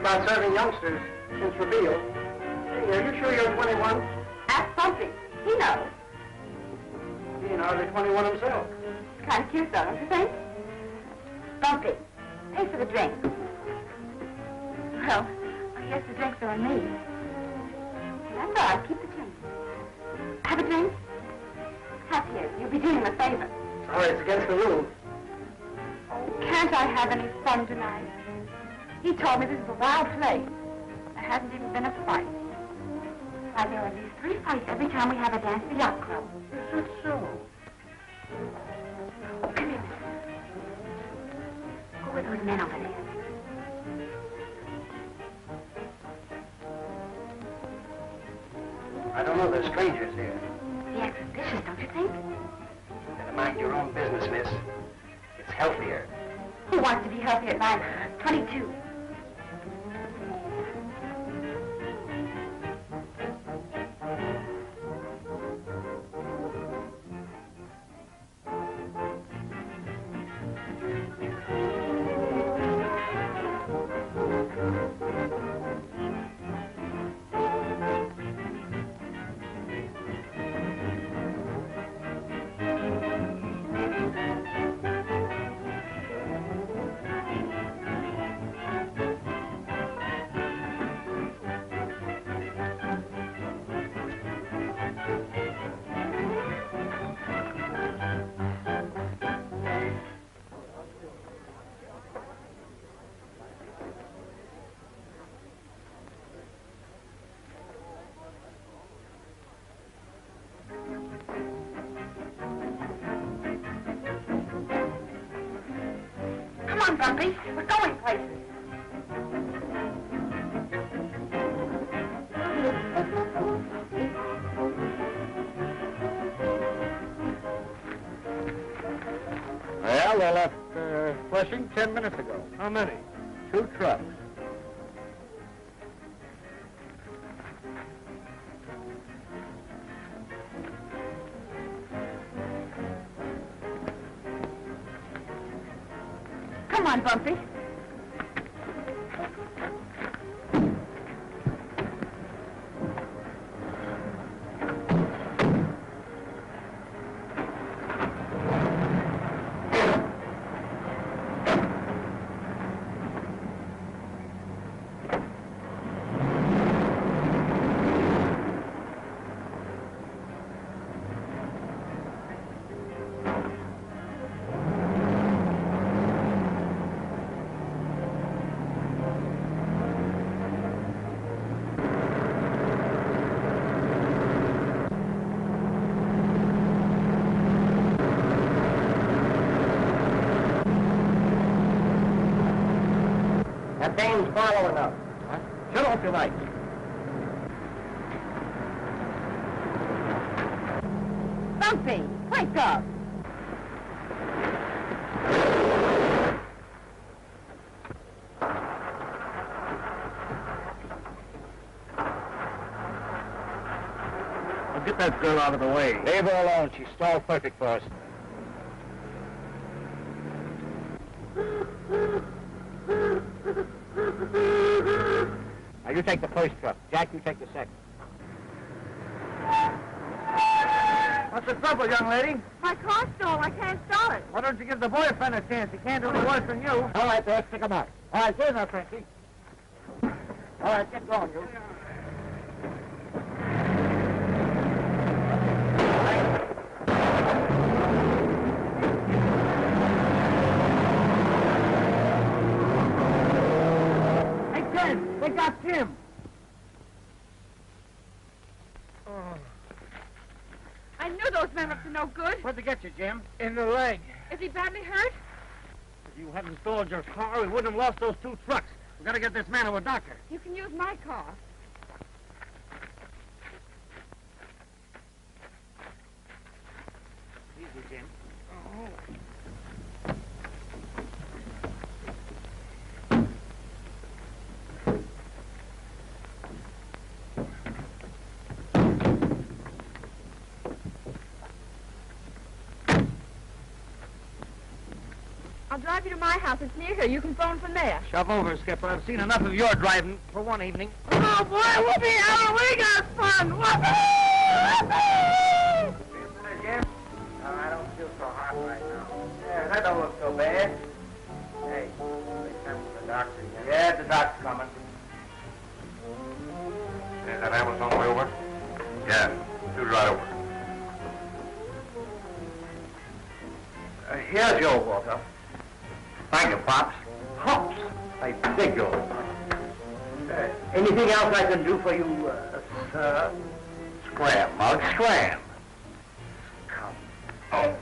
about serving youngsters since reveal. Hey, are you sure you're 21? Ask Bumpy. He knows. He ain't hardly 21 himself. It's kind of cute, though, don't you think? Bumpy, pay for the drink. Well, I guess the drinks are on me. That's all right. Keep the change. Have a drink? Have here. You'll be doing him a favor. Sorry, it's against the rules. Can't I have any fun tonight? He told me this is a wild place. There hasn't even been a fight. Why, there are at least 3 fights every time we have a dance at the yacht club. Is it so? Oh, come here, mister. Go with those men over there. I don't know. There's strangers here. They're suspicious, don't you think? Better mind your own business, miss. It's healthier. Who wants to be healthy at night? 22. Come on, Bumpy. We're going places. Well, they left Flushing 10 minutes ago. How many? 2 trucks. Come on, Bumpy. That dame's following us. Huh? Shut off your lights. Bumpy, wake up. Well, get that girl out of the way. Leave her alone. She's stalled perfect for us. Now, you take the first truck. Jack, you take the second. What's the trouble, young lady? My car's stalled. I can't start it. Why don't you give the boyfriend a chance? He can't do any worse than you. All right, there, stick 'em out. All right, here now, Christy. All right, get going, you. They got Jim. I knew those men were up to no good. Where'd they get you, Jim? In the leg. Is he badly hurt? If you hadn't stalled your car, we wouldn't have lost those 2 trucks. We gotta get this man to a doctor. You can use my car. Easy, Jim. I'll drive you to my house. It's near here. You can phone from there. Shove over, Skipper. I've seen enough of your driving for one evening. Oh, boy, whoopee, Alan, we got fun. Whoopee! Whoopee! Jim? No, I don't feel so hot right now. Yeah, that don't look so bad. Hey, they come from the doctor again. Yeah, the doc's coming. Is that ambulance on the way over? Yeah, shoot right over. Here's your water. Thank you, Pops. Pops, I beg you. Anything else I can do for you, sir? Scram, Mug, scram. Come. Oh.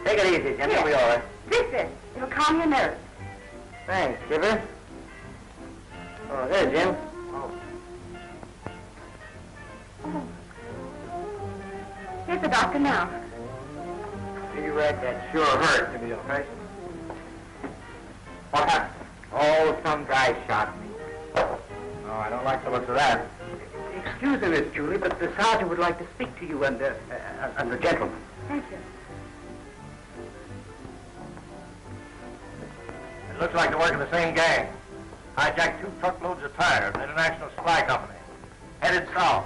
Take it easy, Jim. You'll be all right. This. It'll calm your nerves. Thanks, Skipper. Oh, there, Jim. Oh. Here's the doctor now. Cigarette, that sure hurt. Give me your face. What happened? Oh, some guy shot me. Oh, I don't like the looks of that. Excuse me, Miss Julie, but the sergeant would like to speak to you and the gentleman. Thank you. It looks like they work in the same gang. Hijacked 2 truckloads of tires, an international supply company. Headed south.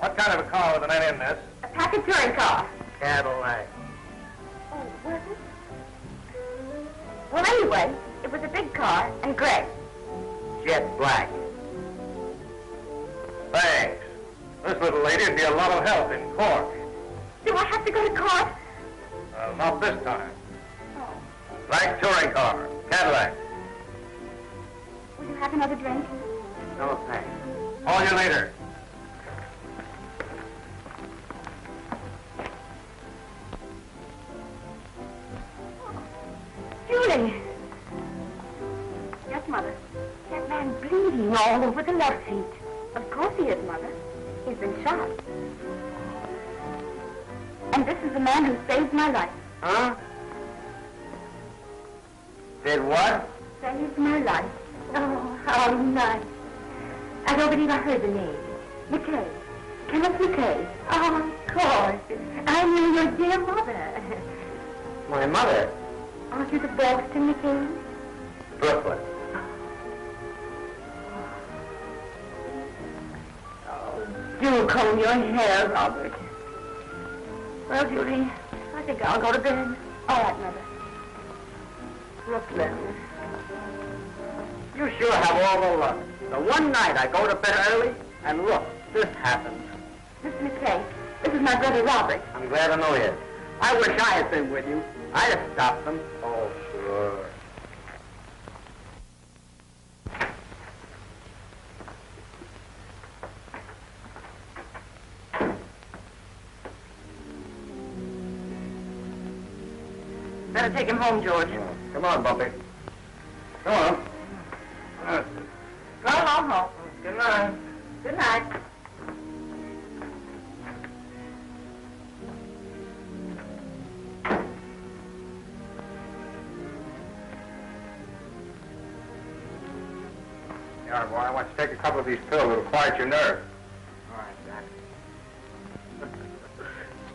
What kind of a car were the men in this? A package touring car. Cadillac. Oh, was it? Well, anyway, it was a big car and gray. Jet black. Thanks. This little lady would be a lot of help in court. Do I have to go to court? Not this time. Oh. Black touring car, Cadillac. Will you have another drink? No, thanks. Call you later. Julie! Yes, Mother. That man bleeding all over the left seat. Of course he is, Mother. He's been shot. And this is the man who saved my life. Huh? Did what? Saved my life. Oh, how nice. I don't believe I heard the name. McKay. Kenneth McKay. Oh, of course. I knew your dear mother. My mother? Aren't you the Boston McKay? Brooklyn. Do comb your hair, Robert. Well, Julie, I think I'll go to bed. All right, Mother. Brooklyn. You sure have all the luck. The one night I go to bed early, and look, this happens. Mr. McKay, this is my brother Robert. I'm glad to know you. I wish I had been with you. I'd have stopped them. Oh, sure. Better take him home, George. Come on, Bumpy. Come on. Go along home. Good night. Good night. Yeah, boy, I want you to take a couple of these pills. It'll quiet your nerves. All right, Doc.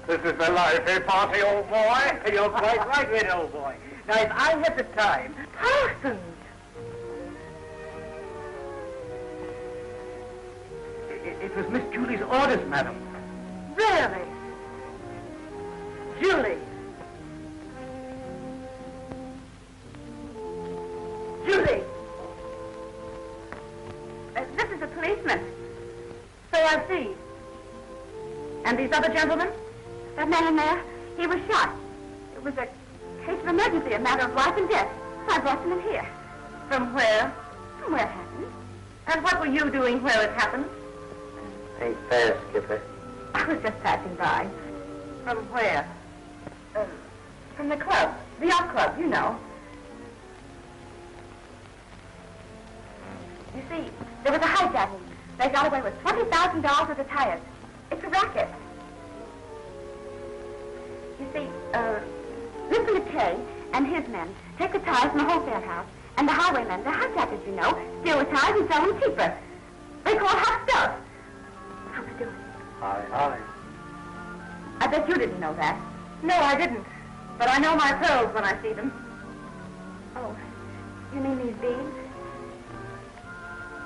This is the life, eh, Posse, old boy? You're quite right, Red, old boy. Now, if I had the time... Parsons! It was Miss Julie's orders, madam. Really? Julie! Julie! This is a policeman. So I see. And these other gentlemen? That man in there, he was shot. It was a case of emergency, a matter of life and death. I brought them in here. From where? From where it happened. And what were you doing where it happened? Ain't fair, Skipper. I was just passing by. From where? From the club. The yacht club, you know. You see, there was a hijacking. They got away with $20,000 worth of tires. It's a racket. You see, Mr. McKay and his men take the tires from the wholesale house, and the highwaymen, the hijackers, you know, steal the tires and sell them cheaper. They call it hot stuff. How we doing? Hi. I bet you didn't know that. No, I didn't. But I know my pearls when I see them. Oh, you mean these beads?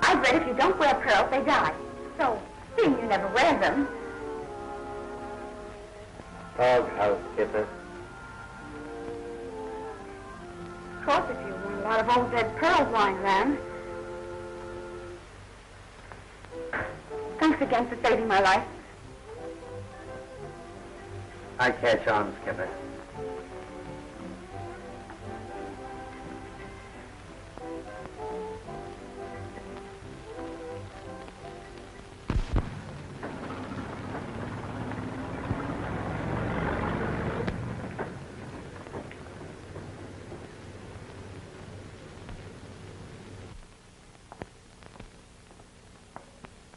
I've read if you don't wear pearls, they die. So, seeing you never wear them... Doghouse, Skipper. Of course, if you want a lot of old dead pearls lying around. Thanks again for saving my life. I catch on, Skipper.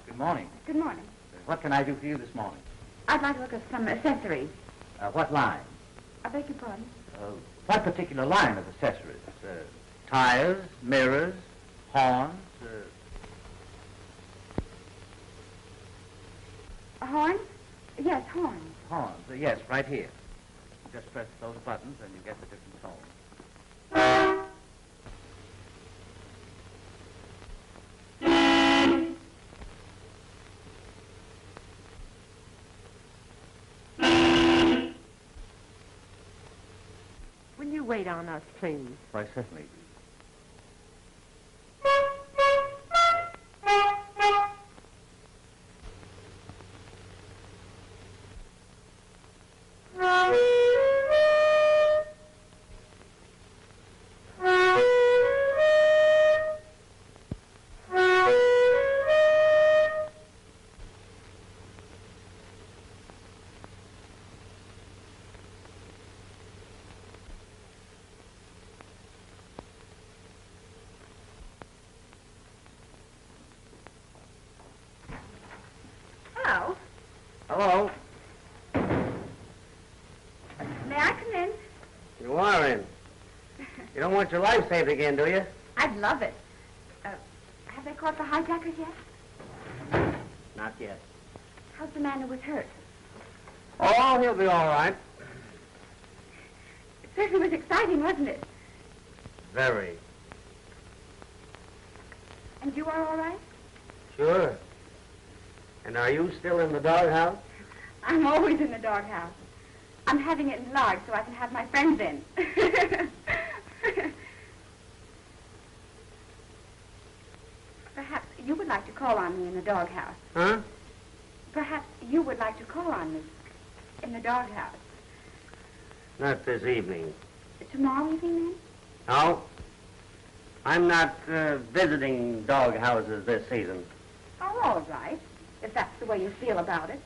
Good morning. Good morning. What can I do for you this morning? I'd like to look at some accessories. What line? I beg your pardon? What particular line of accessories? Tires, mirrors, horns? A horn? Yes, horns. Horns, yes, right here. Just press those buttons and you get the different tones. Will you wait on us, please? Why, certainly. Hello. Hello. May I come in? You are in. You don't want your life saved again, do you? I'd love it. Have they caught the hijackers yet? Not yet. How's the man who was hurt? Oh, he'll be all right. It certainly was exciting, wasn't it? Very. And you are all right? Sure. And are you still in the doghouse? I'm always in the doghouse. I'm having it enlarged so I can have my friends in. Perhaps you would like to call on me in the doghouse. Huh? Perhaps you would like to call on me in the doghouse. Not this evening. Tomorrow evening, then? No. I'm not visiting doghouses this season. Oh, all right, if that's the way you feel about it.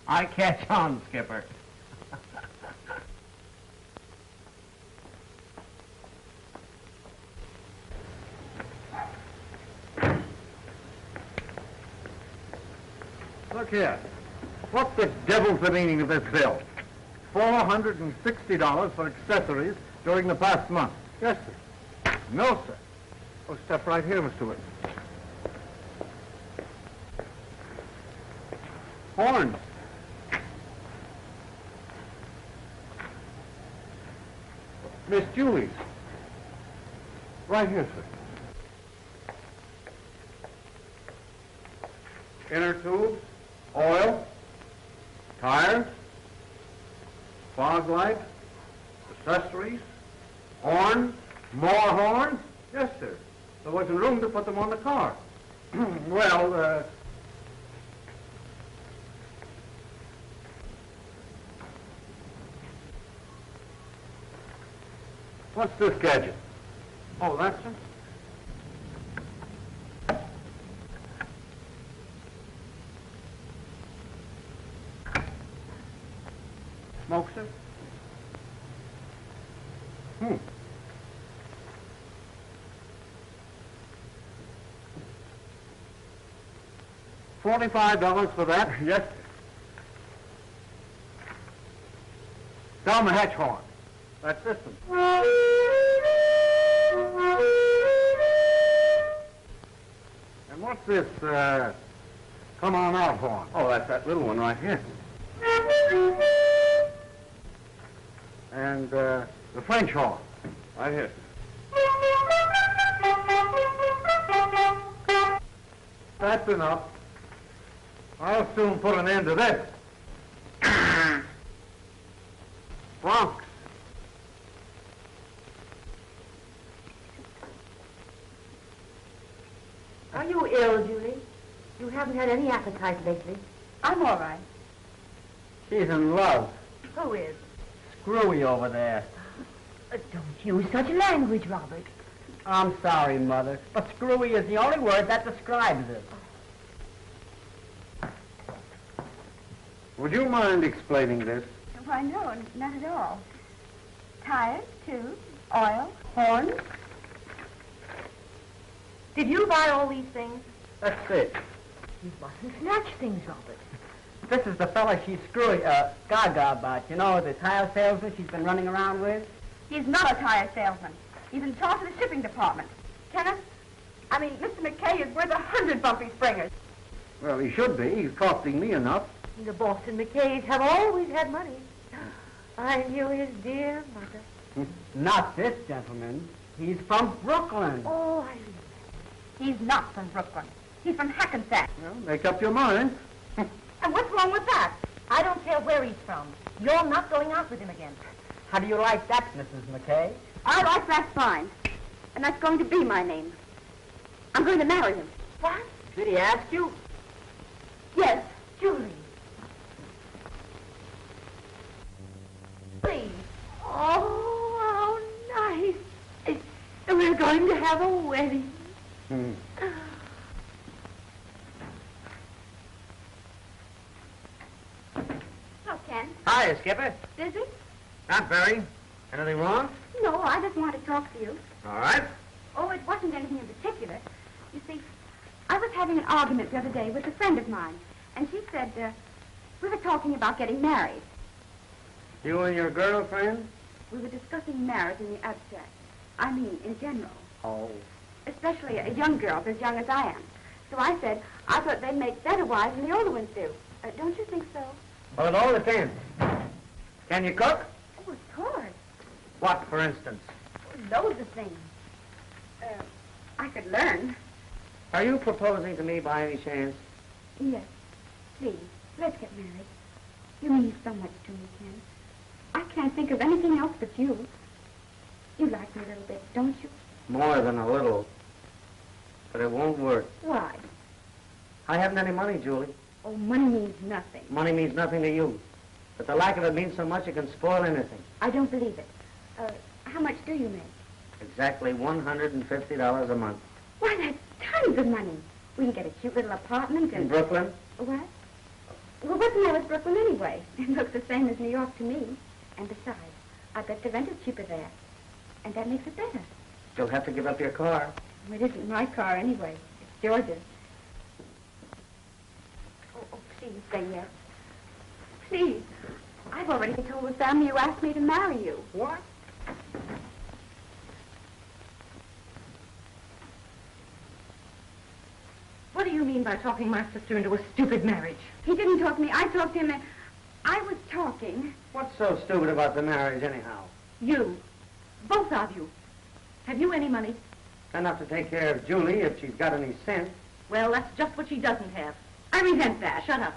I catch on, Skipper. Look here. What the devil's the meaning of this bill? $460 for accessories during the past month. Yes, sir. No, sir. Oh, step right here, Mr. Whitman. Horns. Miss Julie's. Right here, sir. Inner tubes. Oil. Tires. Fog light. Accessories. Horns. More horns? Yes, sir. There wasn't room to put them on the car. Well, what's this gadget? Oh, that's it? Smoke, sir? $45 for that? Yes, sir. Down the hatch horn. That's this one. And what's this, come on out horn? Oh, that's that little one right here. And, the French horn? Right here. That's enough. I'll soon put an end to this. Bronx. Are you ill, Julie? You haven't had any appetite lately. I'm all right. She's in love. Who is? Screwy over there. Don't use such language, Robert. I'm sorry, Mother, but screwy is the only word that describes it. Would you mind explaining this? Why, no, not at all. Tires, tubes, oil, horns. Did you buy all these things? That's it. You mustn't snatch things, Robert. This is the fella she's screwy, gaga about. You know, the tire salesman she's been running around with? He's not a tire salesman. He's in charge of the shipping department. Mr. McKay is worth 100 bumpy springers. Well, he should be. He's costing me enough. The Boston McKays have always had money. I knew his dear mother. Not this gentleman. He's from Brooklyn. Oh, I know. He's not from Brooklyn. He's from Hackensack. Well, make up your mind. And what's wrong with that? I don't care where he's from. You're not going out with him again. How do you like that, Mrs. McKay? All right, that's fine. And that's going to be my name. I'm going to marry him. What? Did he ask you? Yes. Julie. Please. Oh, how nice. We're going to have a wedding. Hello, Ken. Hi, Skipper. Busy? Not very. Anything wrong? No, I just wanted to talk to you. All right. Oh, it wasn't anything in particular. You see, I was having an argument the other day with a friend of mine, and she said, we were talking about getting married. You and your girlfriend? We were discussing marriage in the abstract. I mean, in general. Oh. Especially young girls as young as I am. So I said, I thought they'd make better wives than the older ones do. Don't you think so? Well, it all depends. Can you cook? Oh, of course. What, for instance? Loads of things. I could learn. Are you proposing to me by any chance? Yes. Please, let's get married. You mean so much to me, Ken. I can't think of anything else but you. You like me a little bit, don't you? More than a little. But it won't work. Why? I haven't any money, Julie. Oh, money means nothing. Money means nothing to you. But the lack of it means so much it can spoil anything. I don't believe it. How much do you make? Exactly $150 a month. Why, that's tons of money. We can get a cute little apartment In and... Brooklyn? What? Well, what's the matter with Brooklyn anyway? It looks the same as New York to me. And besides, I bet the rent is cheaper there. And that makes it better. You'll have to give up your car. It isn't my car anyway. It's George's. Oh, please say yes. Please. I've already told the family you asked me to marry you. What? What do you mean by talking my sister into a stupid marriage? He didn't talk to me. I talked to him. And I was talking. What's so stupid about the marriage, anyhow? You. Both of you. Have you any money? Enough to take care of Julie if she's got any sense. Well, that's just what she doesn't have. I resent that. Shut up.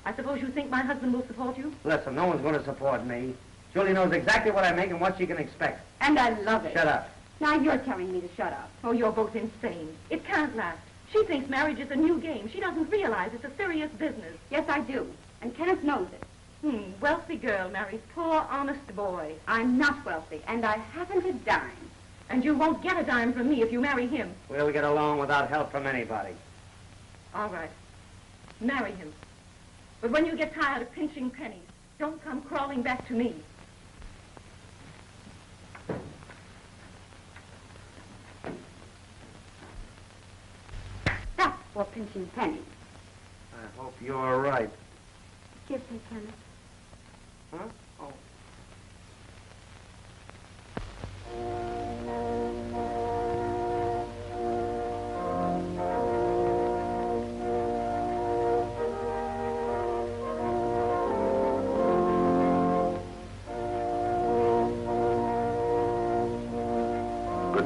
I suppose you think my husband will support you? Listen, no one's going to support me. Julie knows exactly what I make and what she can expect. And I love it. Shut up. Now you're telling me to shut up. Oh, you're both insane. It can't last. She thinks marriage is a new game. She doesn't realize it's a serious business. Yes, I do. And Kenneth knows it. Wealthy girl marries poor, honest boy. I'm not wealthy, and I haven't a dime. And you won't get a dime from me if you marry him. We'll get along without help from anybody. All right. Marry him. But when you get tired of pinching pennies, don't come crawling back to me. That's for pinching pennies. I hope you're right. Kiss me, Kenneth. Huh? Oh.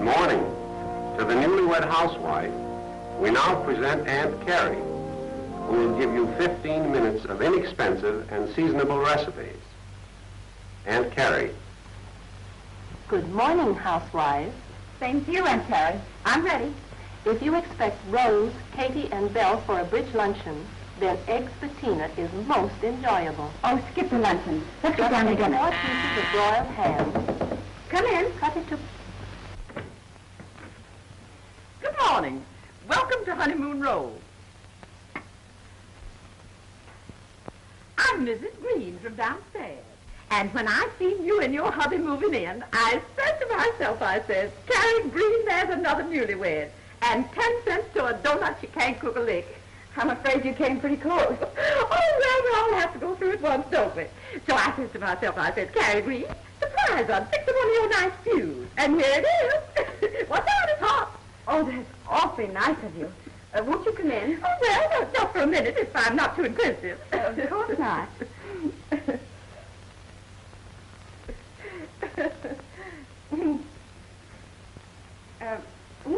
morning. To the newlywed housewife, we now present Aunt Carrie, who will give you 15 minutes of inexpensive and seasonable recipes. Aunt Carrie. Good morning, housewives. Same to you, Aunt Carrie. I'm ready. If you expect Rose, Katie, and Belle for a bridge luncheon, then eggs patina is most enjoyable. Oh, skip the luncheon. Let's get down to dinner. 4 pieces of broiled ham. Come in. Cut it to... Good morning. Welcome to Honeymoon Road. I'm Mrs. Green from downstairs. And when I seen you and your hubby moving in, I said to myself, I says, Carrie Green, there's another newlywed. And 10 cents to a donut, she can't cook a lick. I'm afraid you came pretty close. Oh, well, we all have to go through it once, don't we? So I says to myself, I says, Carrie Green, surprise, I'm fixing one of your nice pews. And here it is. What's out? It's hot. Oh, that's awfully nice of you. Won't you come in? Oh, well, just for a minute, if I'm not too inquisitive. Of course not. Won't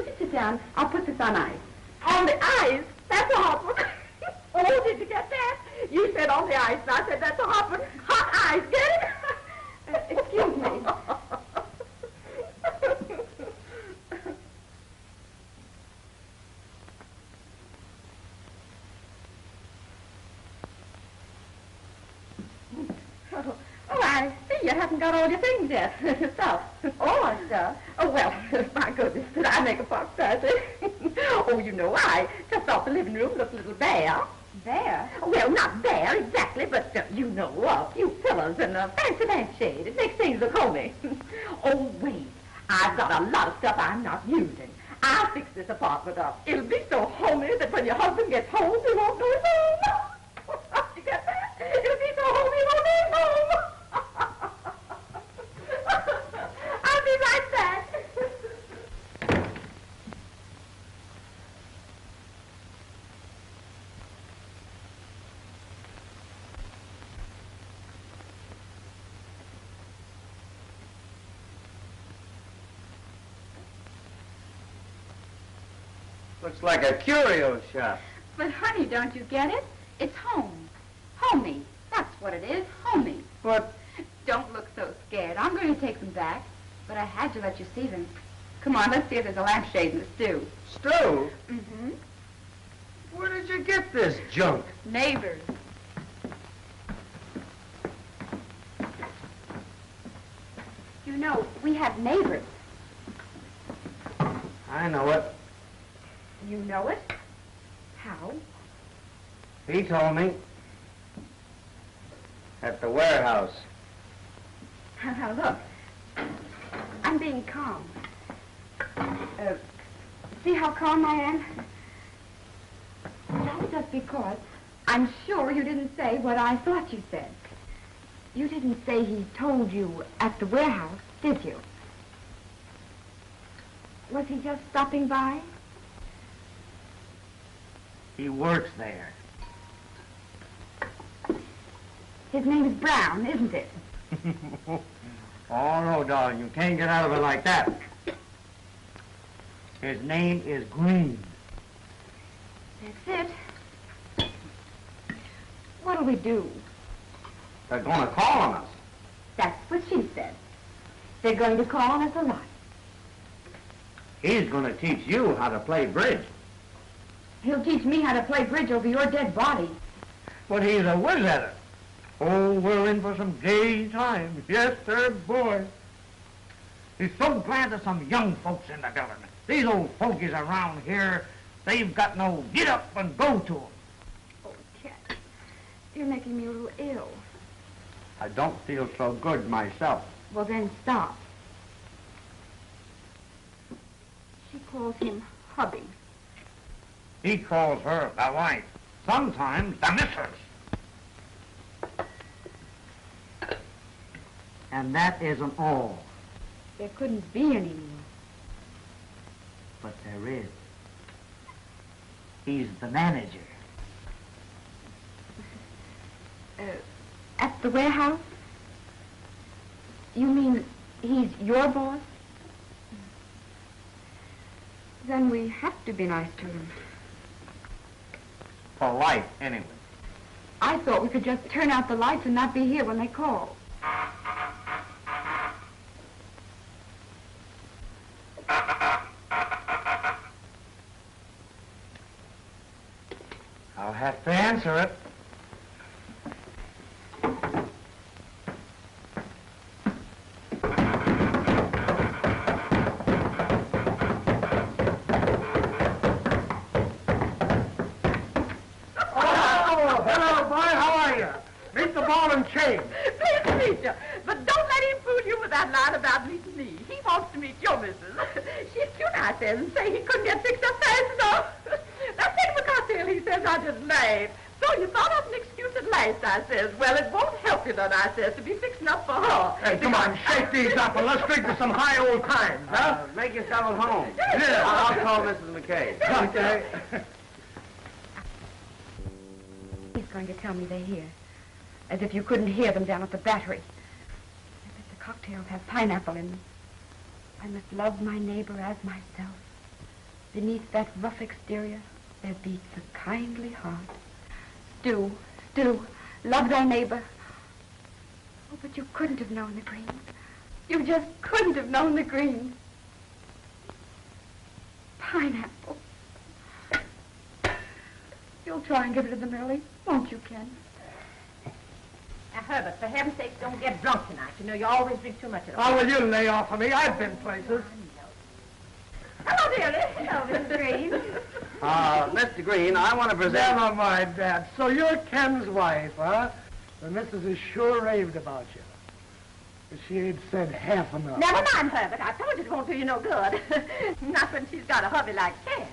you sit down? I'll put this on ice. On the ice? That's a hot one. Oh, did you get that? You said on the ice, and I said that's a hot one. Hot ice, get it? Excuse me. Oh, I see you haven't got all your things yet. Stuff. All our stuff. Oh, well, my goodness, did I make a fox, does it? Oh, you know, I just thought the living room looked a little bare. There? Well, not bare exactly, but, you know, a few pillows and a fancy lampshade. It makes things look homey. Oh, wait. I've got a lot of stuff I'm not using. I'll fix this apartment up. It'll be so homey that when your husband gets home, he won't know he's home. You get that? It'll be so homey, he won't know he's home. I'll be right back. Looks like a curio shop. But, honey, don't you get it? It's home. Homey. That's what it is. Homey. What? Don't look so scared. I'm going to take them back. But I had to let you see them. Come on, let's see if there's a lampshade in the stew. Stew? Mm-hmm. Where did you get this junk? Neighbors. You know, we have neighbors. I know it. You know it? How? He told me. At the warehouse. Now, look. I'm being calm. See how calm I am? That's just because I'm sure you didn't say what I thought you said. You didn't say he told you at the warehouse, did you? Was he just stopping by? He works there. His name is Brown, isn't it? Oh, no, darling, you can't get out of it like that. His name is Green. That's it. What'll we do? They're going to call on us. That's what she said. They're going to call on us a lot. He's going to teach you how to play bridge. He'll teach me how to play bridge over your dead body. But he's a whiz at it. Oh, we're in for some gay times. Yes, sir, boy. He's so glad there's some young folks in the government. These old fogies around here, they've got no get up and go to them. Oh, Cat, you're making me a little ill. I don't feel so good myself. Well, then stop. She calls him hubby. He calls her the wife. Sometimes the missus. And that isn't all. There couldn't be any more. But there is. He's the manager. At the warehouse? You mean he's your boss? Then we have to be nice to them. For life, anyway. I thought we could just turn out the lights and not be here when they call. I'll have to answer it. Pleased to meet you. But don't let him fool you with that line about meeting me. He wants to meet your missus. She's cute, I says, and say he couldn't get fixed up fast enough. Now, take him a cocktail, he says. I just laughed. So you thought of an excuse at last, I says. Well, it won't help you none, I says, to be fixing up for her. Hey, come on, shake these up and let's drink to some high old times, huh? Make yourself at home. Yeah. I'll call Mrs. McKay. Okay. He's going to tell me they're here. As if you couldn't hear them down at the Battery. I bet the cocktails have pineapple in them. I must love my neighbor as myself. Beneath that rough exterior, there beats a kindly heart. Stu, love thy neighbor. Oh, but you couldn't have known the green. You just couldn't have known the green. Pineapple. You'll try and give it to them early, won't you, Ken? Now, Herbert, for heaven's sake, don't get drunk tonight. You know, you always drink too much at Oh, will you lay off of me? I've been places. Hello, dearie. Hello, Mrs. Green. Mr. Green, I want to present... Never mind, Dad. So you're Ken's wife, huh? The missus is sure raved about you. But she ain't said half enough. Never mind, Herbert. I told you it won't do you no good. Not when she's got a hubby like Ken.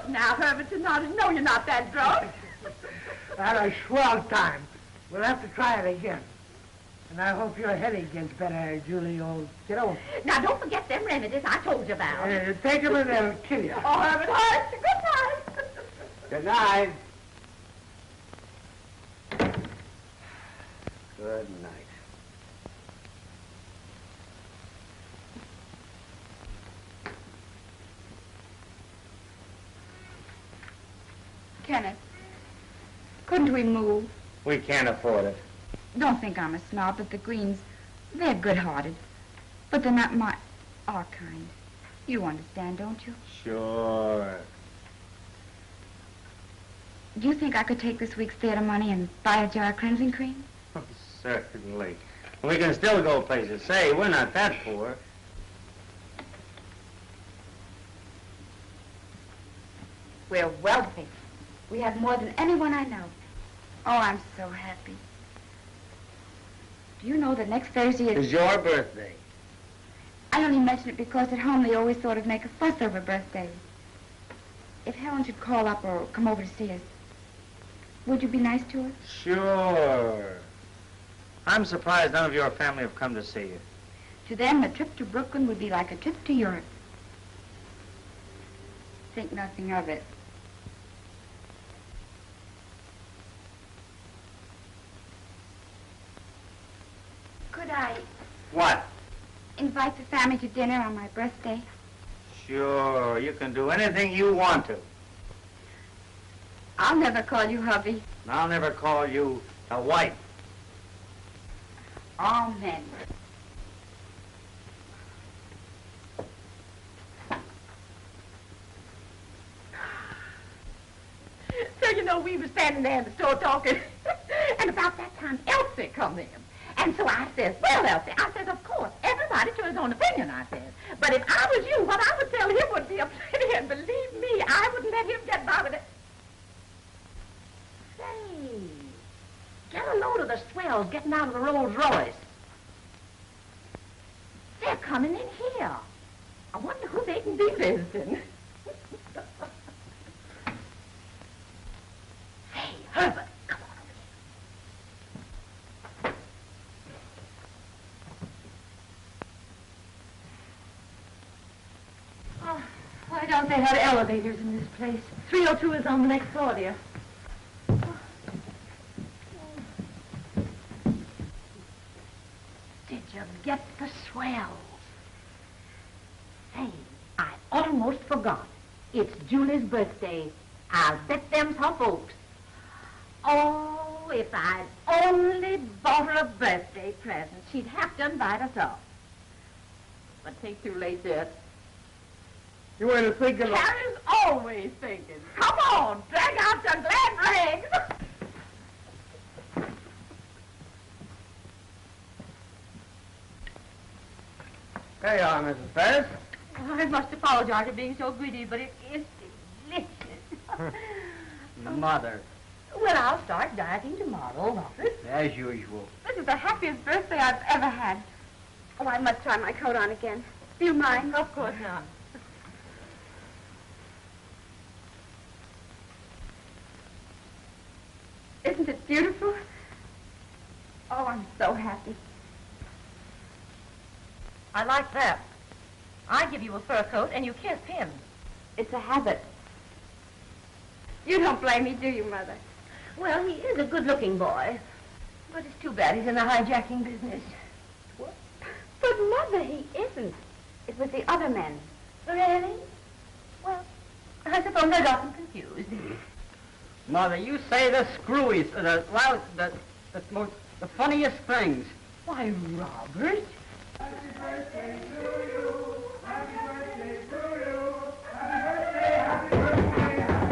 Now, Herbert, you know you're not that drunk. Had a swell time. We'll have to try it again. And I hope your headache gets better, Julie, old kiddo. Now, don't forget them remedies I told you about. Take them and they'll kill you. Oh, Herbert, hush. Good night. Good night. Good night. Kenneth, couldn't we move? We can't afford it. Don't think I'm a snob, but the Greens, they're good-hearted. But they're not our kind. You understand, don't you? Sure. Do you think I could take this week's theater money and buy a jar of cleansing cream? Certainly. We can still go places. Say, we're not that poor. We're wealthy. We have more than anyone I know. Oh, I'm so happy. Do you know that next Thursday It's your birthday. I only mention it because at home they always sort of make a fuss over birthdays. If Helen should call up or come over to see us, would you be nice to her? Sure. I'm surprised none of your family have come to see you. To them, a trip to Brooklyn would be like a trip to Europe. Think nothing of it. Could I What? invite the family to dinner on my birthday? Sure. You can do anything you want to. I'll never call you hubby. I'll never call you a wife. Amen. So, you know, we were standing there in the store talking, and about that time, Elsie come in. And so I says, well, Elsie, I says, of course, everybody to his own opinion, I says. But if I was you, what I would tell him would be a plenty, and believe me, I wouldn't let him get by with it. Say, get a load of the swells getting out of the Rolls Royce. They're coming in here. I wonder who they can be visiting. Hey, Herbert, come on over here. Oh, why don't they have elevators in this place? 302 is on the next floor, dear. you get the swells? Say, I almost forgot. It's Julie's birthday. I'll bet them's her folks. Oh, if I'd only bought her a birthday present, she'd have to invite us all. But it ain't too late yet. You ain't thinking of... Carrie's always thinking. Come on, drag out your glad rags. There you are, Mrs. Ferris. I must apologize for being so greedy, but it is delicious. Mother. Well, I'll start dieting tomorrow, Robert. As usual. This is the happiest birthday I've ever had. Oh, I must try my coat on again. Do you mind? Of course not. Isn't it beautiful? Oh, I'm so happy. I like that. I give you a fur coat and you kiss him. It's a habit. You don't blame me, do you, Mother? Well, he is a good-looking boy. But it's too bad he's in the hijacking business. What? But, Mother, he isn't. It was the other men. Really? Well, I suppose I got them confused. Mother, you say the screwiest, the funniest things. Why, Robert. Happy birthday to you. Happy birthday to you. Happy birthday, happy birthday, happy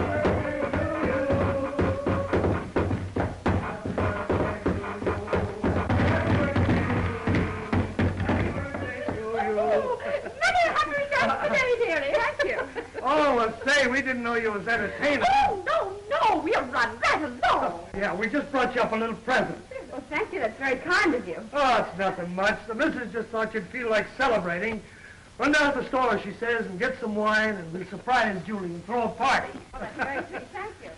birthday to you. Happy birthday to you. Many happy returns today, dearie. Thank you. Oh, well, say, we didn't know you was entertainer. Oh, no, we'll run right along. Yeah, we just brought you up a little present. Oh, thank you. That's very kind of you. Oh, it's nothing much. The missus just thought you'd feel like celebrating. Run down to the store, she says, and get some wine, and we'll surprise Julie and throw a party. Oh, that's very sweet. Thank you.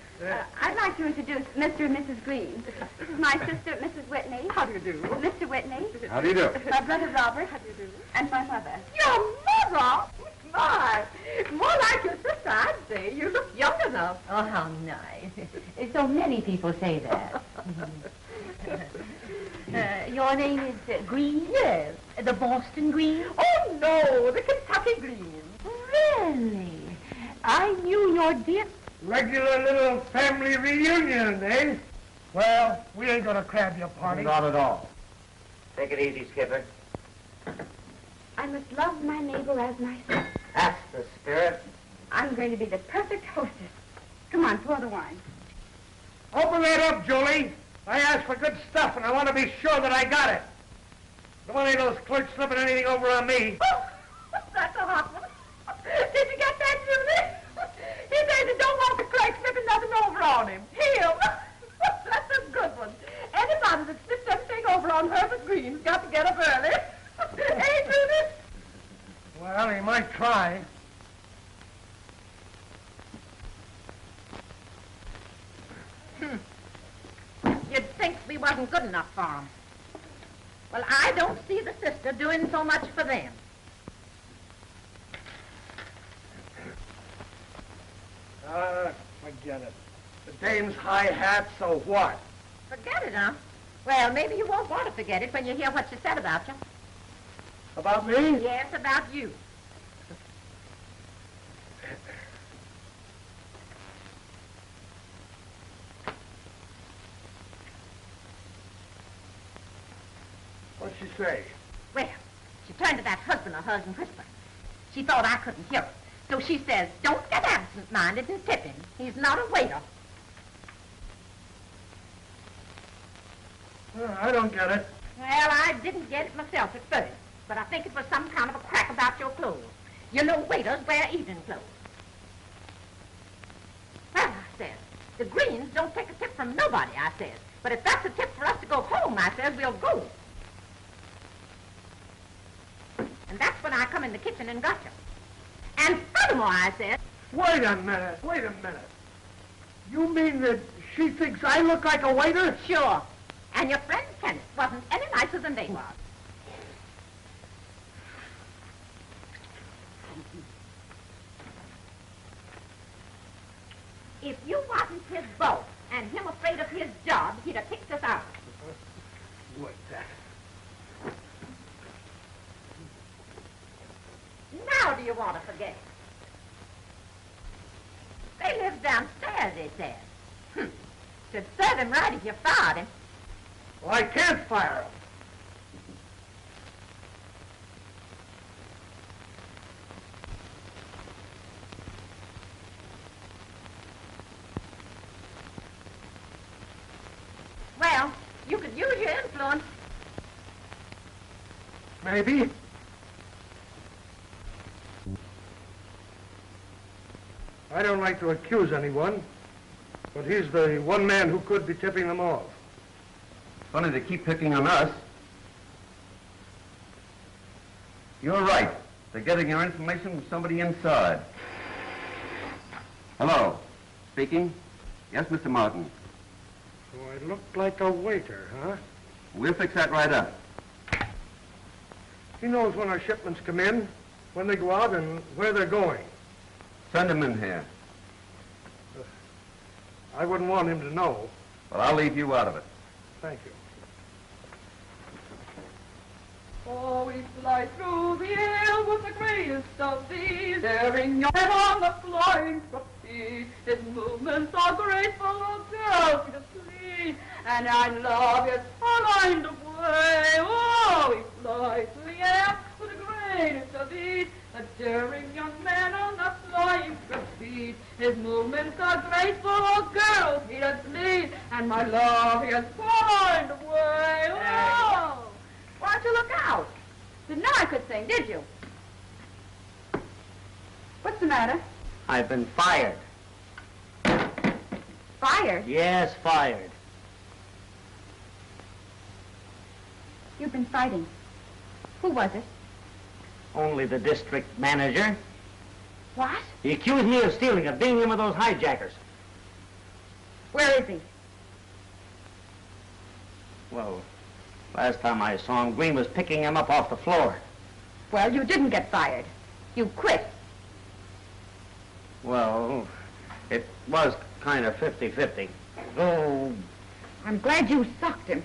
I'd like to introduce Mr. and Mrs. Green. This is my sister, Mrs. Whitney. How do you do? Mr. Whitney. How do you do? My brother Robert. How do you do? And my mother. Your mother? My, more like your sister, I'd say. You look young enough. Oh, how nice. So many people say that. Your name is Green? Yes. The Boston Green? Oh, no, the Kentucky Green. Really? I knew your dear... Regular little family reunion, eh? Well, we ain't gonna crab your party. Not at all. Take it easy, Skipper. I must love my neighbor as myself. That's the spirit. I'm going to be the perfect hostess. Come on, pour the wine. Open that up, Julie. I asked for good stuff, and I want to be sure that I got it. Don't want any of those clerks slipping anything over on me. Oh, that's a hot one. Did you get that, Julie? He says he don't want the clerk slipping nothing over on him. Him? That's a good one. Anybody that slips anything over on Herbert Green's got to get up early. Hey, Julie? Well, he might try. You'd think we wasn't good enough for 'em. Well, I don't see the sister doing so much for them. Forget it. The dame's high hat, so what? Forget it, huh? Well, maybe you won't want to forget it when you hear what she said about you. About me? Yes, about you. What'd she say? Well, she turned to that husband of hers and whispered. She thought I couldn't hear her. So she says, don't get absent-minded and tip him. He's not a waiter. I don't get it. Well, I didn't get it myself at first, but I think it was some kind of a crack about your clothes. You know waiters wear evening clothes. Well, I says, the Greens don't take a tip from nobody, I says. But if that's a tip for us to go home, I says, we'll go. And that's when I come in the kitchen and got you. And furthermore, I said... Wait a minute. You mean that she thinks I look like a waiter? Sure. And your friend Kenneth wasn't any nicer than they was. If you wasn't his boss and him afraid of his job, he'd have kicked us out. Wait, that. want to forget it. They live downstairs, they said. Should serve him right if you fired him. Well, I can't fire him. Well, you could use your influence. Maybe. I don't like to accuse anyone, but he's the one man who could be tipping them off. Funny they keep picking on us. You're right. They're getting their information from somebody inside. Hello. Speaking? Yes, Mr. Martin. So I look like a waiter, huh? We'll fix that right up. He knows when our shipments come in, when they go out, and where they're going. Send him in here. I wouldn't want him to know. Well, I'll leave you out of it. Thank you. Oh, we fly through the air with the greatest of these, daring your head on the flying trapeze. His movements are graceful, oh girls, to please, and I love his kind of way. Oh, we fly through the air with the greatest of these, a daring young man on the flying trapeze. His movements are graceful, oh girls, he does please, and my love his kind of way. Oh. Why don't you look out? Didn't know I could sing, did you? What's the matter? I've been fired. Fired? Yes, fired. You've been fighting. Who was it? Only the district manager. What? He accused me of stealing, of being him with those hijackers. Where is he? Well, last time I saw him, Green was picking him up off the floor. Well, you didn't get fired. You quit. Well, it was kind of 50-50. Oh, I'm glad you socked him.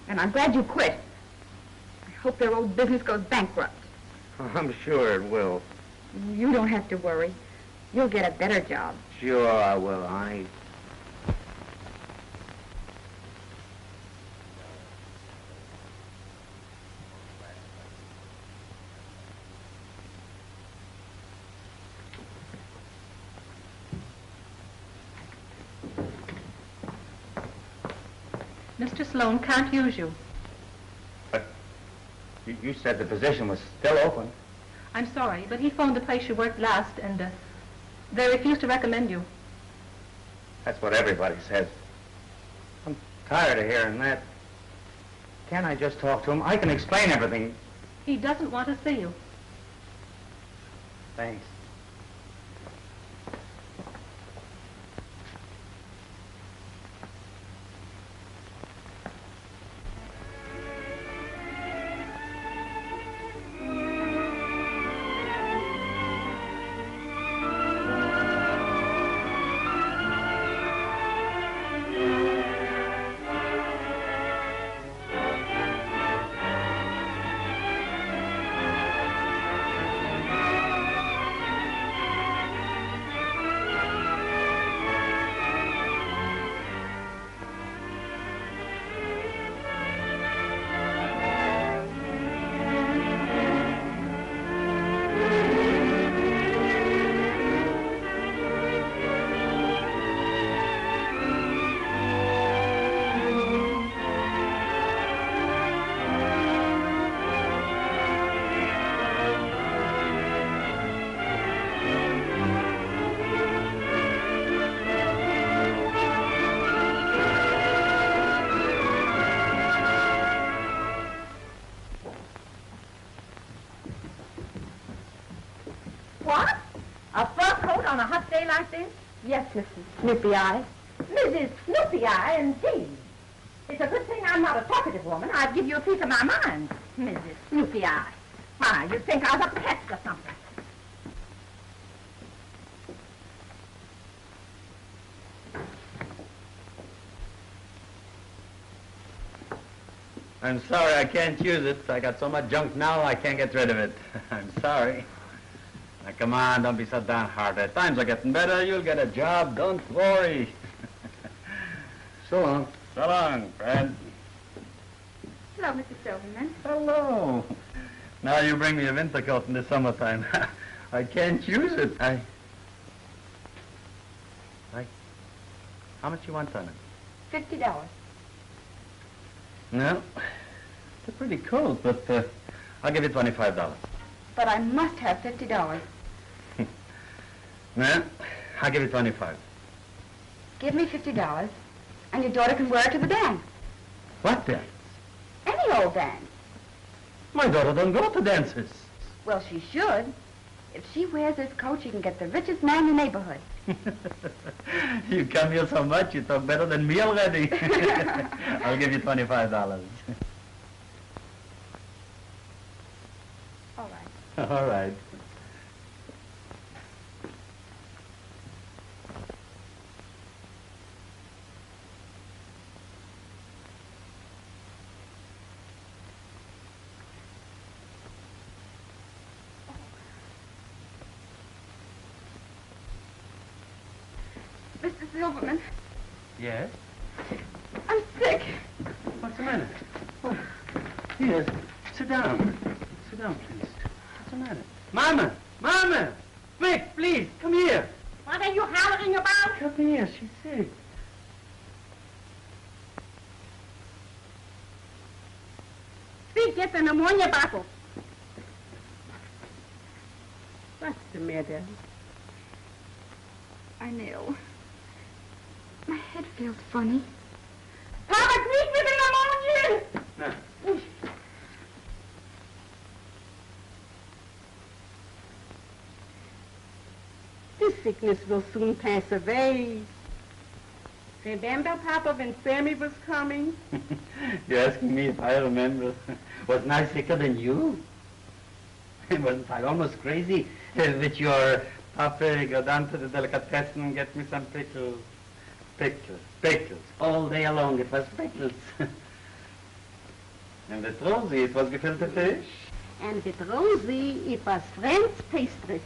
And I'm glad you quit. I hope their old business goes bankrupt. I'm sure it will. You don't have to worry. You'll get a better job. Sure I will, honey. Mr. Sloan can't use you. But you said the position was still open. I'm sorry, but he phoned the place you worked last, and they refused to recommend you. That's what everybody says. I'm tired of hearing that. Can't I just talk to him? I can explain everything. He doesn't want to see you. Thanks. What? A fur coat on a hot day like this? Yes, Mrs. Snoopy Eye. Mrs. Snoopy Eye, indeed. It's a good thing I'm not a talkative woman. I'd give you a piece of my mind, Mrs. Snoopy Eye. Why, you'd think I was a pest or something. I'm sorry I can't use it. I got so much junk now I can't get rid of it. I'm sorry. Now, come on, don't be so downhearted. Times are getting better. You'll get a job. Don't worry. So long. So long, friend. Hello, Mr. Silverman. Hello. Now you bring me a winter coat in the summertime. I can't use it. How much you want on it? $50. No. They're pretty cold, but I'll give you $25. But I must have $50. No, I'll give you 25. Give me $50, and your daughter can wear it to the dance. What dance? Any old dance. My daughter don't go to dances. Well, she should. If she wears this coat, she can get the richest man in the neighborhood. You come here so much, you talk better than me already. I'll give you $25. All right. All right. Mr. Silverman, Yes? I'm sick. What's the matter? Oh, yes. Sit down. Sit down, please. What's the matter? Mama! Mama! Quick, please, come here. What are you hollering about? Come here, she's sick. Speak, get the pneumonia bottle. What's the matter? I know. My head feels funny. Papa, quick with the pneumonia! No. This sickness will soon pass away. Remember, Papa, when Sammy was coming? You're asking me if I remember. Wasn't I sicker than you? Wasn't I almost crazy with your Papa go down to the delicatessen and get me some pickles? Pickles. All day long it was pickles. And with Rosie it was gefilte fish. And with Rosie, it was French pastry.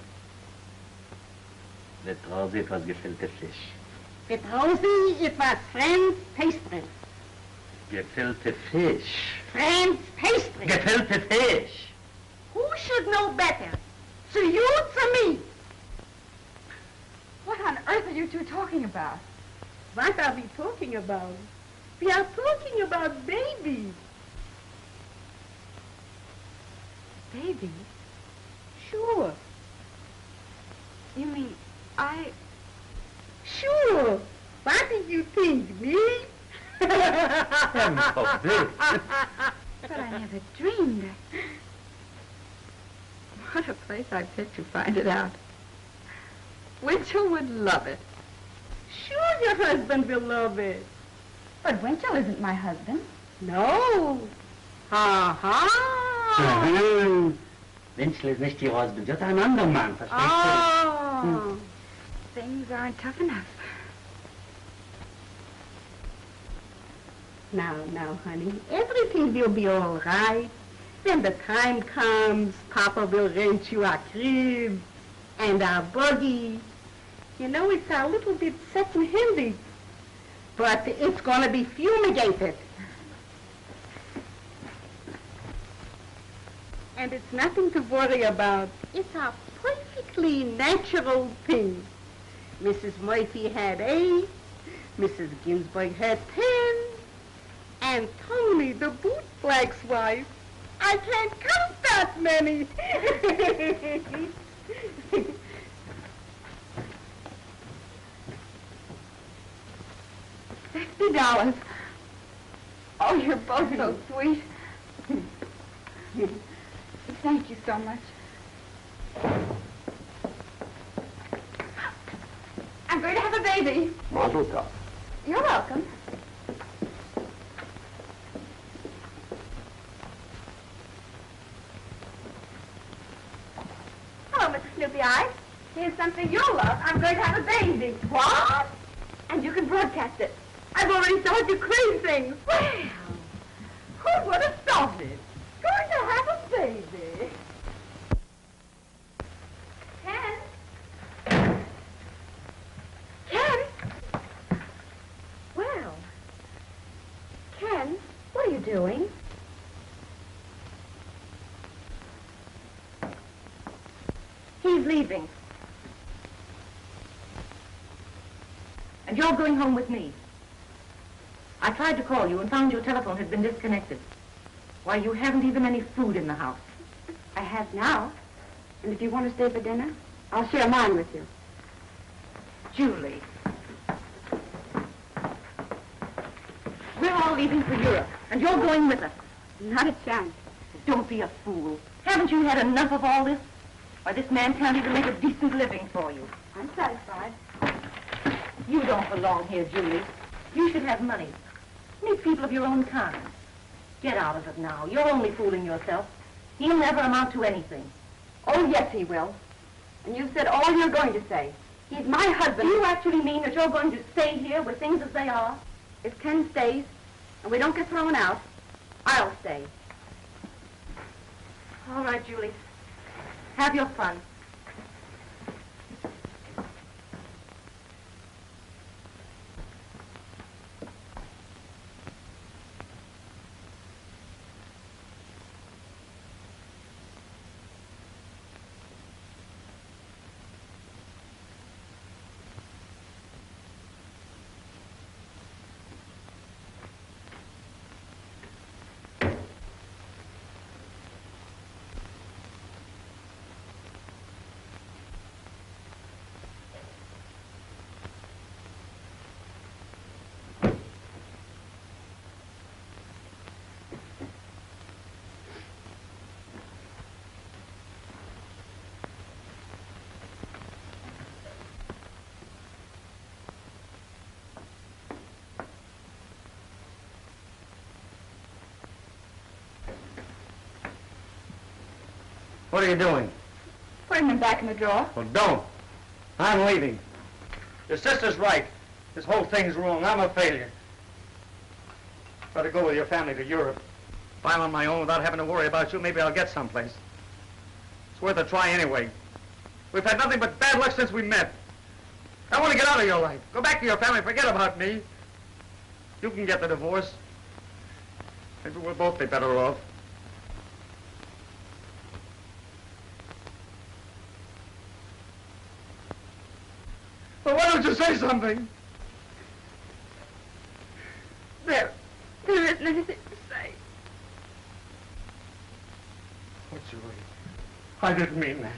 With Rosie it was gefilte fish. With Rosie, it was French pastry. Gefilte fish. French pastry. Gefilte fish. Who should know better? To you, to me. What on earth are you two talking about? What are we talking about? We are talking about babies. Baby? Sure. You mean Sure. What did you think, me? Heaven forbid. But I never dreamed. What a place I picked to find it out. Winchell would love it. Sure your husband will love it. But Winchell isn't my husband. No. Ha-ha. Winchell ist nicht die Husband, just ein anderer Mann, verstehst Oh. Things aren't tough enough. Now, honey, everything will be all right. When the time comes, Papa will rent you a crib and a buggy. You know, it's a little bit second-handed, but it's going to be fumigated. And it's nothing to worry about. It's a perfectly natural thing. Mrs. Murphy had 8, Mrs. Ginsburg had 10, and Tony, the bootblack's wife, I can't count that many. $50. Oh, you're both so sweet. Thank you so much. I'm going to have a baby. Mazel tov. You're welcome. Hello, Mr. Snoopy Eyes. Here's something you'll love. I'm going to have a baby. What? And you can broadcast it. I've already started to crave things. Well, who would have thought it? Going to have a baby. doing? He's leaving. And you're going home with me. I tried to call you and found your telephone had been disconnected. Why, you haven't even any food in the house. I have now. And if you want to stay for dinner, I'll share mine with you. Julie. We're all leaving for Europe, and you're going with us. Not a chance. Don't be a fool. Haven't you had enough of all this? Why, this man can't even make a decent living for you. I'm satisfied. You don't belong here, Julie. You should have money. Meet people of your own kind. Get out of it now. You're only fooling yourself. He'll never amount to anything. Oh, yes, he will. And you've said all you're going to say. He's my husband. Do you actually mean that you're going to stay here with things as they are? If Ken stays, and we don't get thrown out, I'll stay. All right, Julie. Have your fun. What are you doing? Putting them back in the drawer. Well, don't. I'm leaving. Your sister's right. This whole thing's wrong. I'm a failure. Better go with your family to Europe. If I'm on my own without having to worry about you, maybe I'll get someplace. It's worth a try anyway. We've had nothing but bad luck since we met. I want to get out of your life. Go back to your family. Forget about me. You can get the divorce. Maybe we'll both be better off. Well, why don't you say something? There isn't anything to say. Oh, Julie, I didn't mean that.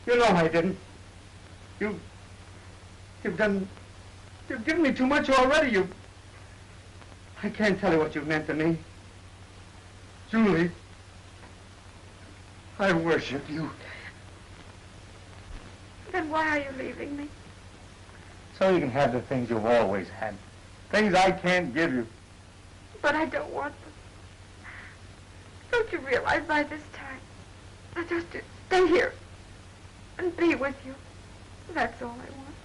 You know I didn't. You've given me too much already. I can't tell you what you've meant to me. Julie, I worship you. Then why are you leaving me? So you can have the things you've always had. Things I can't give you. But I don't want them. Don't you realize by this time that just to stay here and be with you, that's all I want.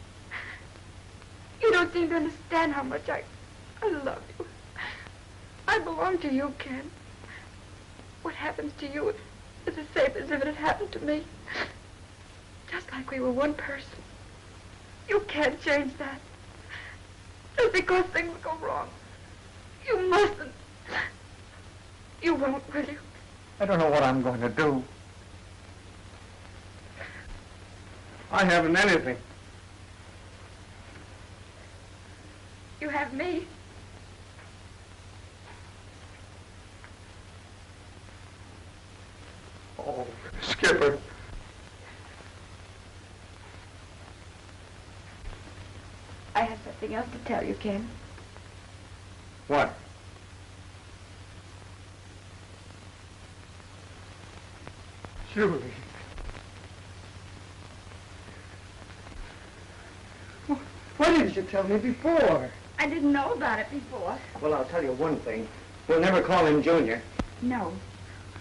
You don't seem to understand how much I love you. I belong to you, Ken. What happens to you is the same as if it had happened to me. Just like we were one person. You can't change that. Just because things go wrong. You mustn't. You won't, will you? I don't know what I'm going to do. I haven't anything. You have me. Oh, Skipper. I have something else to tell you, Ken. What? Julie. Why didn't you tell me before? I didn't know about it before. Well, I'll tell you one thing. We'll never call him Junior. No.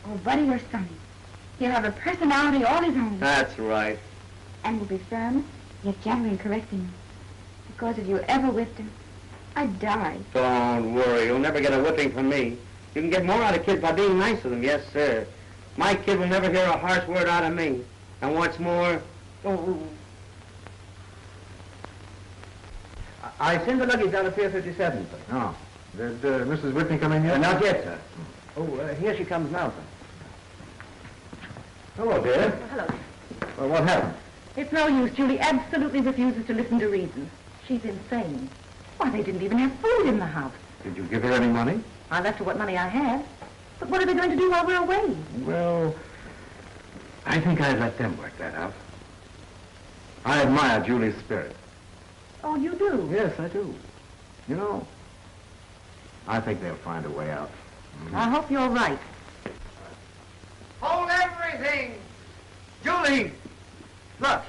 Oh, Buddy or Sonny. He'll have a personality all his own. That's right. And will be firm, yet gentle in correcting him. Because if you ever whipped him, I'd die. Don't worry. You'll never get a whipping from me. You can get more out of kids by being nice to them. Yes, sir. My kid will never hear a harsh word out of me. And what's more... Oh, I sent the luggage down to Pier 57, sir. Oh. Did Mrs. Whitney come in yet? Not yet, sir. Oh, here she comes now, sir. Hello, dear. Hello. Well, what happened? It's no use. Julie absolutely refuses to listen to reason. She's insane. Why, they didn't even have food in the house. Did you give her any money? I left her what money I had. But what are they going to do while we're away? Well, I think I'd let them work that out. I admire Julie's spirit. Oh, you do? Yes, I do. You know, I think they'll find a way out. I hope you're right. Hold everything! Julie! Look.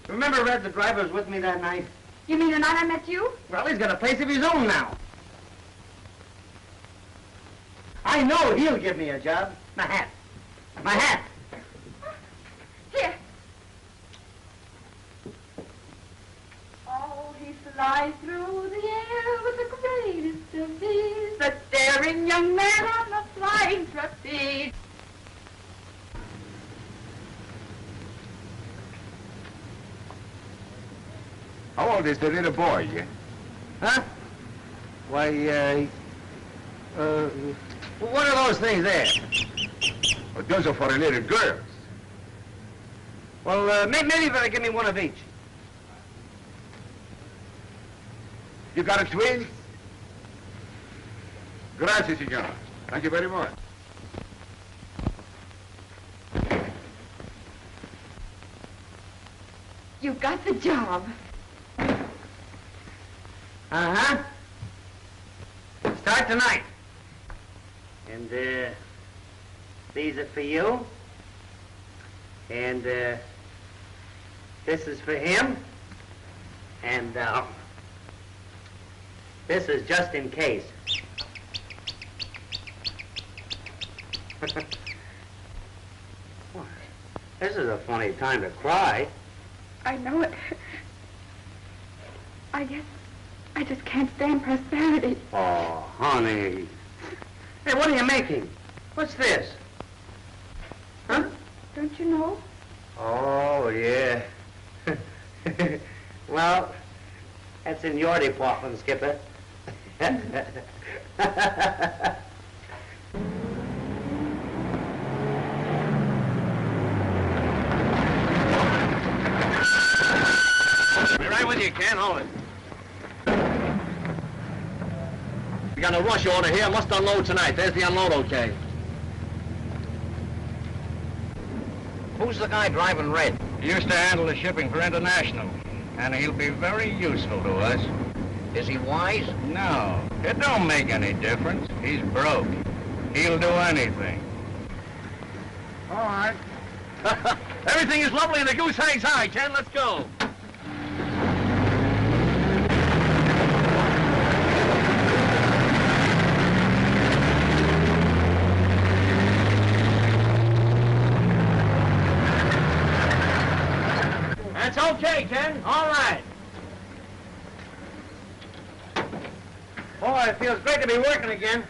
Remember Red, the driver, was with me that night? You mean the night I met you? Well, he's got a place of his own now. I know he'll give me a job. My hat. My hat. Here. Oh, he flies through the air with the greatest of ease, the daring young man on the flying trapeze. How old is the little boy? Huh? Why, what are those things there? Well, those are for the little girls. Well, maybe you better give me one of each. You got a twin? Grazie, signor. Thank you very much. You got the job. Uh-huh. Start tonight. And, these are for you. And, this is for him. And, this is just in case. This is a funny time to cry. I know it. I guess I just can't stand prosperity. Oh, honey. Hey, what are you making? What's this? Huh? Don't you know? Oh, yeah. Well, that's in your department, Skipper. Be right with you, Ken. Hold it. We got a rush order here. Must unload tonight. There's the unload, okay. Who's the guy driving red? He used to handle the shipping for International, and he'll be very useful to us. Is he wise? No, it don't make any difference. He's broke. He'll do anything. All right. Everything is lovely and the goose hangs high, Ken. Let's go. That's okay, Ken. All right. Boy, it feels great to be working again.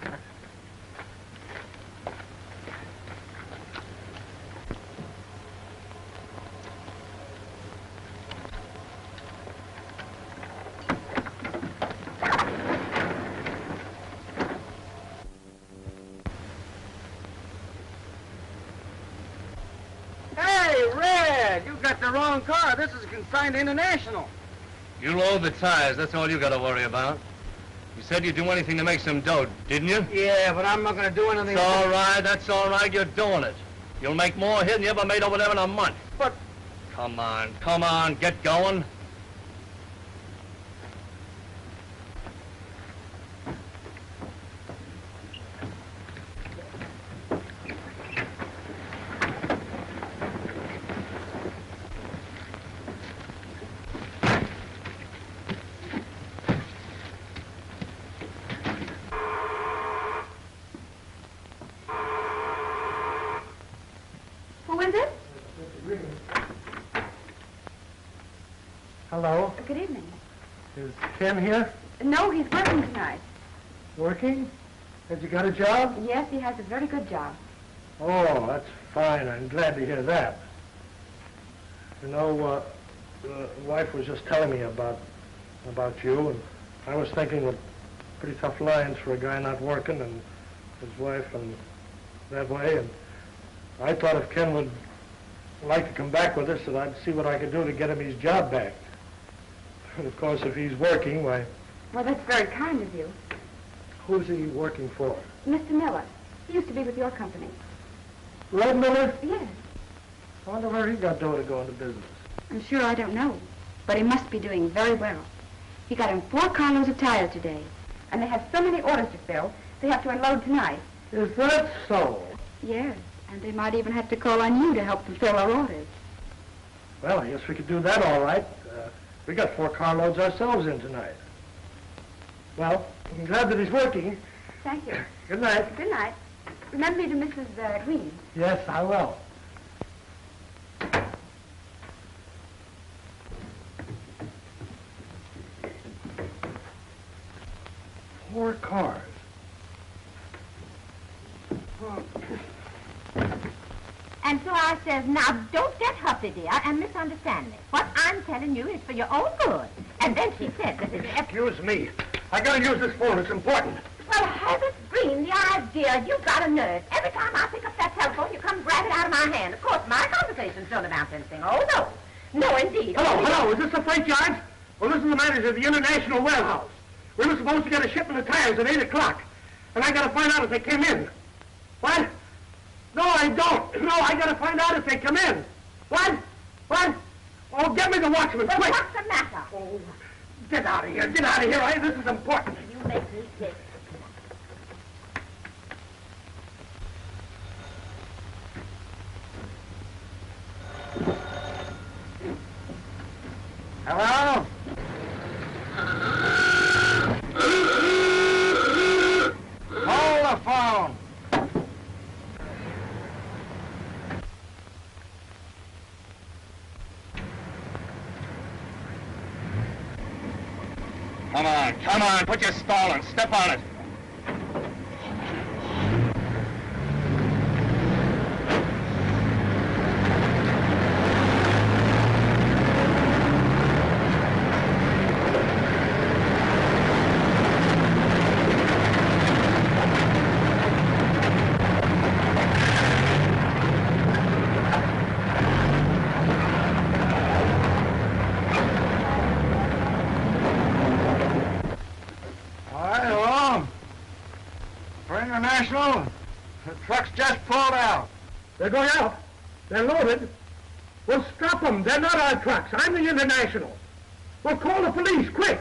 Hey, Red, you got the wrong car. This is consigned to International. You load the tires, that's all you gotta worry about. You said you'd do anything to make some dough, didn't you? Yeah, but I'm not going to do anything. It's all right, that's all right, you're doing it. You'll make more here than you ever made over there in a month. But... Come on, get going. Who is it? Hello, Good evening. is Ken here? No, he's working tonight. Working? Has you got a job? Yes, he has a very good job. Oh, that's fine. I'm glad to hear that. You know, the wife was just telling me about you, and I was thinking of pretty tough lines for a guy not working and his wife and that way, and I thought if Ken would like to come back with us, that I'd see what I could do to get him his job back. And of course, if he's working, why... Well, that's very kind of you. Who's he working for? Mr. Miller. He used to be with your company. Red Miller? Yes. I wonder where he got dough to go into business. I'm sure I don't know, but he must be doing very well. He got him 4 carloads of tires today, and they have so many orders to fill, they have to unload tonight. Is that so? Yes, and they might even have to call on you to help them fill our orders. Well, I guess we could do that all right. We got 4 carloads ourselves in tonight. Well, I'm glad that he's working. Thank you. Good night. Good night. Remember me to Mrs. Green. Yes, I will. 4 cars. And so I says, now don't get huffy, dear, and misunderstand me. What I'm telling you is for your own good. And then she said that it's... Excuse me. I gotta use this phone. It's important. Well, Herbert Green, the idea, you've got a nerve. Every time I pick up that telephone, you come grab it out of my hand. Of course, my conversations don't amount to anything. Oh, no. No, indeed. Hello. Is this the freight yard? Well, this is the manager of the International Warehouse. We were supposed to get a shipment of tires at 8 o'clock. And I gotta find out if they came in. What? No, I don't. No, I gotta find out if they come in. What? What? Oh, get me the watchman, Well, quick. what's the matter? Oh, get out of here. Get out of here. This is important. You make me sick. Hello? Hold the phone. Come on, put your stall on, step on it. International, the trucks just pulled out. They're going out. They're loaded. Well, stop them. They're not our trucks. I'm the International. Well, call the police, quick.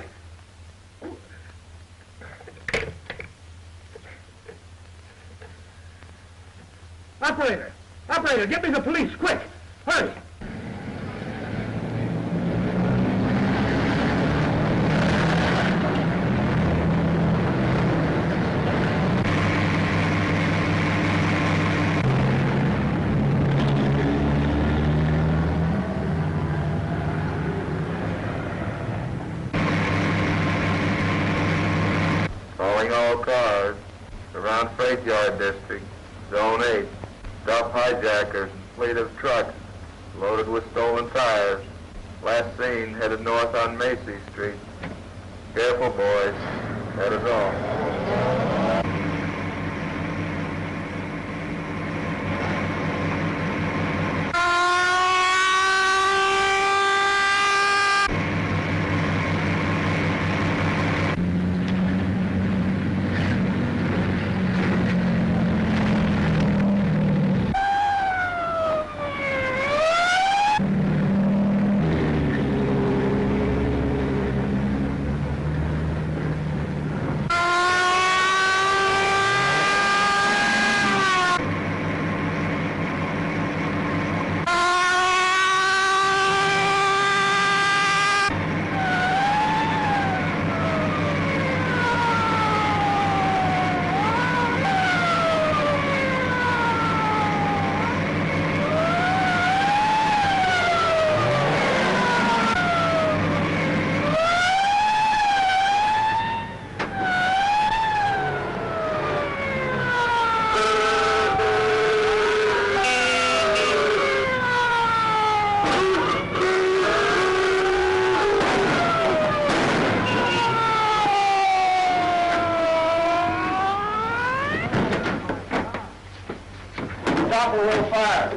Operator, get me the police, quick. Hurry. All cars around Freight Yard District, Zone 8. Stop hijackers and fleet of trucks loaded with stolen tires. Last seen headed north on Macy Street. Careful, boys. That is all. top or we'll fire.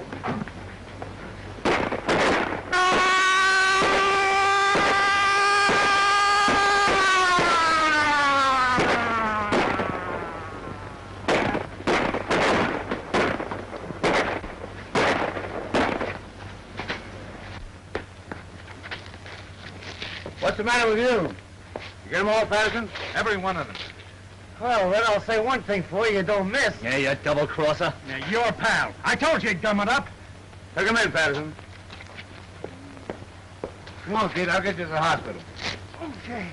What's the matter with you? You get them all, Patterson? Every one of them. Well, then I'll say one thing for you don't miss. Yeah, you double-crosser. Now, your pal. I told you he'd gum it up. Take him in, Patterson. Come on, kid. I'll get you to the hospital. Okay.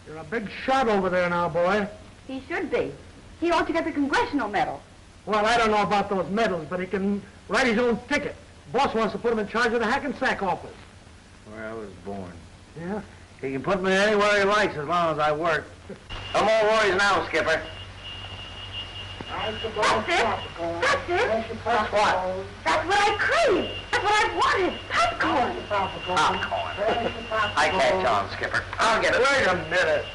You're a big shot over there now, boy. He should be. He ought to get the congressional medal. Well, I don't know about those medals, but he can write his own ticket. Boss wants to put him in charge of the Hackensack office. Where I was born. Yeah? He can put me anywhere he likes as long as I work. No more worries now, Skipper. That's it. That's it. That's what? That's what I craved. That's what I wanted. Popcorn. Popcorn. I catch on, Skipper. I'll get it. Wait a minute.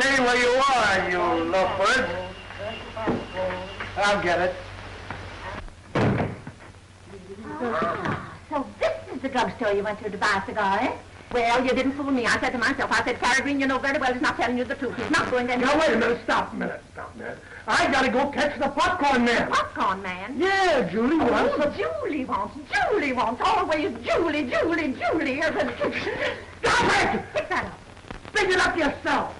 Stay where you are, you lovebird. I'll get it. So this is the drugstore you went to buy a cigar, eh? Well, you didn't fool me. I said to myself, Carrie Green, you know very well he's not telling you the truth. He's not going anywhere. Now, wait a minute. Stop a minute. I gotta go catch the popcorn man. Popcorn man? Yeah, Julie wants Oh, Julie wants. Always Julie. Stop it! Pick that up. Pick it up yourself.